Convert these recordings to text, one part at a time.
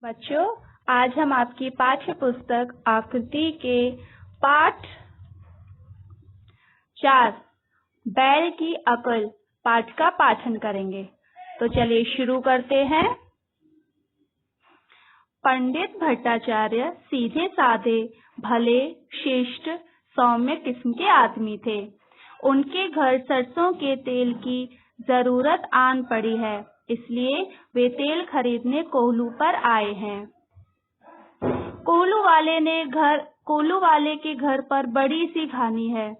बच्चों, आज हम आपकी पाठ्य पुस्तक आकृति के पाठ 4 बैल की अकल पाठ का पाठन करेंगे। तो चलिए शुरू करते हैं। पंडित भट्टाचार्य सीधे साधे, भले, शिष्ट, सौम्य किस्म के आदमी थे। उनके घर सरसों के तेल की जरूरत आन पड़ी है, इसलिए वे तेल खरीदने कोल्हू पर आए हैं। कोल्हू वाले के घर पर बड़ी सी घानी है।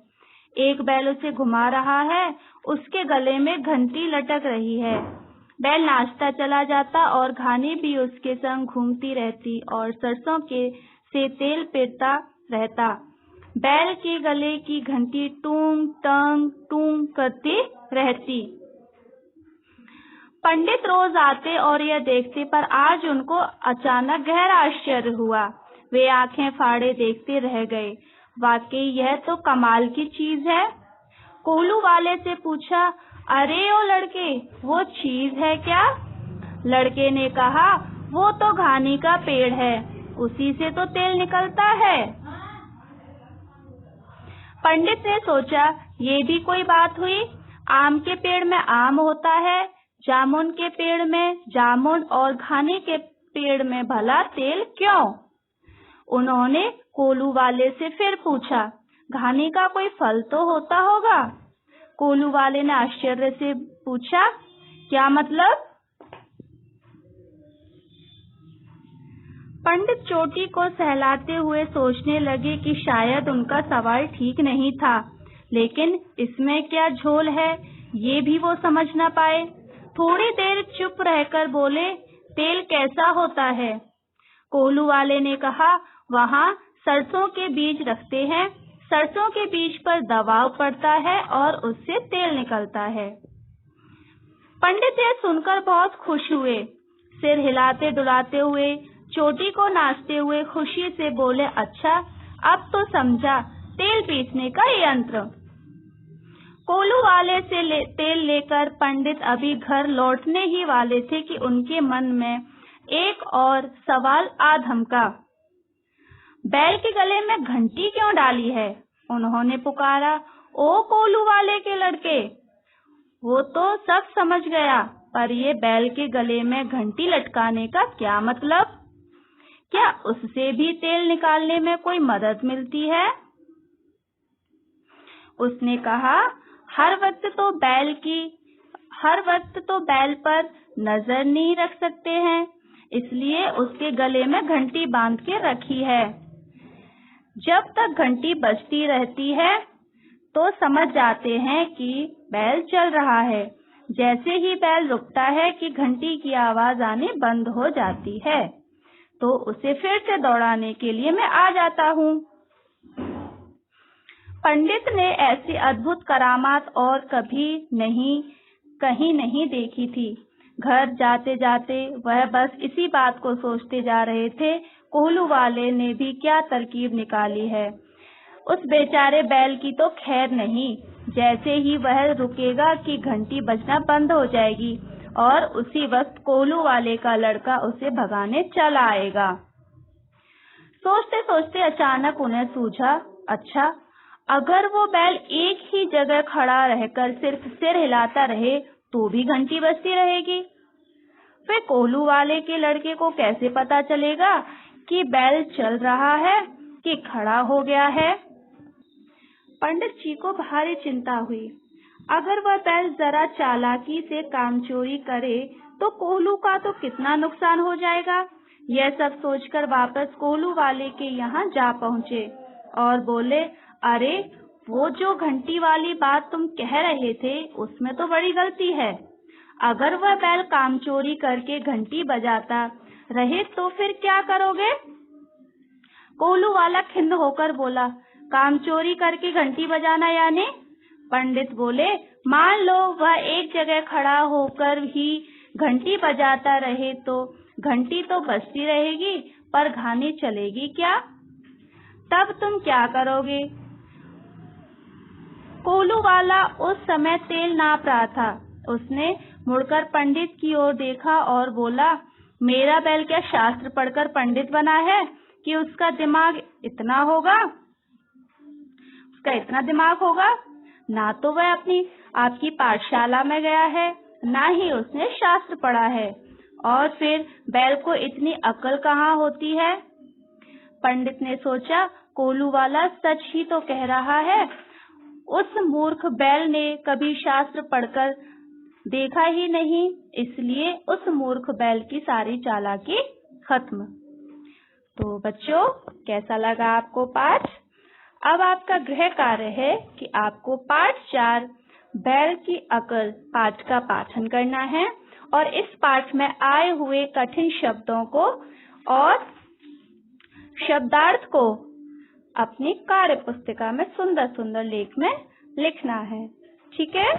एक बैल उसे घुमा रहा है, उसके गले में घंटी लटक रही है। बैल नाचता चला जाता और घानी भी उसके संग घूमती रहती और सरसों से तेल पेरता रहता। बैल के गले की घंटी टूंग टंग टूंग करती रहती। पंडित रोज आते और यह देखते, पर आज उनको अचानक गहरा आश्चर्य हुआ। वे आंखें फाड़े देखते रह गए। वाकई यह तो कमाल की चीज है। कोल्हू वाले से पूछा, अरे ओ लड़के, वो चीज है क्या? लड़के ने कहा, वो तो घानी का पेड़ है, उसी से तो तेल निकलता है। पंडित ने सोचा, ये भी कोई बात हुई। आम के पेड़ में आम होता है, जामुन के पेड़ में जामुन और घानी के पेड़ में भला तेल क्यों? उन्होंने कोल्हू वाले से फिर पूछा, घानी का कोई फल तो होता होगा? कोल्हू वाले ने आश्चर्य से पूछा, क्या मतलब? पंडित चोटी को सहलाते हुए सोचने लगे कि शायद उनका सवाल ठीक नहीं था, लेकिन इसमें क्या झोल है, ये भी वो समझ न पाए। थोड़ी देर चुप रहकर बोले, तेल कैसा होता है? कोल्हू वाले ने कहा, वहाँ सरसों के बीज रखते हैं, सरसों के बीज पर दबाव पड़ता है और उससे तेल निकलता है। पंडित यह सुनकर बहुत खुश हुए। सिर हिलाते डुलाते हुए, चोटी को नाचते हुए खुशी से बोले, अच्छा, अब तो समझा, तेल पीसने का यंत्र। कोल्हू वाले से तेल लेकर पंडित अभी घर लौटने ही वाले थे कि उनके मन में एक और सवाल आ धमका। बैल के गले में घंटी क्यों डाली है? उन्होंने पुकारा, ओ कोल्हू वाले के लड़के, वो तो सब समझ गया, पर ये बैल के गले में घंटी लटकाने का क्या मतलब? क्या उससे भी तेल निकालने में कोई मदद मिलती है? उसने कहा, हर वक्त तो बैल पर नजर नहीं रख सकते हैं, इसलिए उसके गले में घंटी बांध के रखी है। जब तक घंटी बजती रहती है तो समझ जाते हैं कि बैल चल रहा है। जैसे ही बैल रुकता है कि घंटी की आवाज आनी बंद हो जाती है, तो उसे फिर से दौड़ाने के लिए मैं आ जाता हूँ। पंडित ने ऐसी अद्भुत करामात और कहीं नहीं देखी थी। घर जाते जाते वह बस इसी बात को सोचते जा रहे थे, कोल्हू वाले ने भी क्या तरकीब निकाली है। उस बेचारे बैल की तो खैर नहीं। जैसे ही वह रुकेगा कि घंटी बजना बंद हो जाएगी और उसी वक्त कोल्हू वाले का लड़का उसे भगाने चला आएगा। सोचते सोचते अचानक उन्हें सूझा, अच्छा, अगर वो बैल एक ही जगह खड़ा रहकर सिर्फ सिर हिलाता रहे तो भी घंटी बजती रहेगी। फिर कोल्हू वाले के लड़के को कैसे पता चलेगा कि बैल चल रहा है कि खड़ा हो गया है? पंडित जी को भारी चिंता हुई। अगर वह बैल जरा चालाकी से कामचोरी करे तो कोल्हू का तो कितना नुकसान हो जाएगा। यह सब सोचकर वापस कोल्हू वाले के यहाँ जा पहुँचे और बोले, अरे, वो जो घंटी वाली बात तुम कह रहे थे, उसमें तो बड़ी गलती है। अगर वह बैल कामचोरी करके घंटी बजाता रहे तो फिर क्या करोगे? कोल्हू वाला खिन्न होकर बोला, कामचोरी करके घंटी बजाना यानी? पंडित बोले, मान लो वह एक जगह खड़ा होकर ही घंटी बजाता रहे तो घंटी तो बजती रहेगी, पर घानी चलेगी क्या? तब तुम क्या करोगे? कोल्हू वाला उस समय तेल नाप रहा था। उसने मुड़कर पंडित की ओर देखा और बोला, मेरा बैल क्या शास्त्र पढ़कर पंडित बना है कि उसका दिमाग इतना होगा, उसका इतना दिमाग होगा? ना तो वह आपकी पाठशाला में गया है, ना ही उसने शास्त्र पढ़ा है, और फिर बैल को इतनी अकल कहाँ होती है? पंडित ने सोचा, कोलू वाला सच ही तो कह रहा है। उस मूर्ख बैल ने कभी शास्त्र पढ़कर देखा ही नहीं, इसलिए उस मूर्ख बैल की सारी चालाकी खत्म। तो बच्चों, कैसा लगा आपको पाठ? अब आपका गृह कार्य है कि आपको पाठ 4 बैल की अकल पाठ का पाठन करना है और इस पाठ में आए हुए कठिन शब्दों को और शब्दार्थ को अपनी कार्य पुस्तिका में सुंदर सुंदर लेख में लिखना है। ठीक है?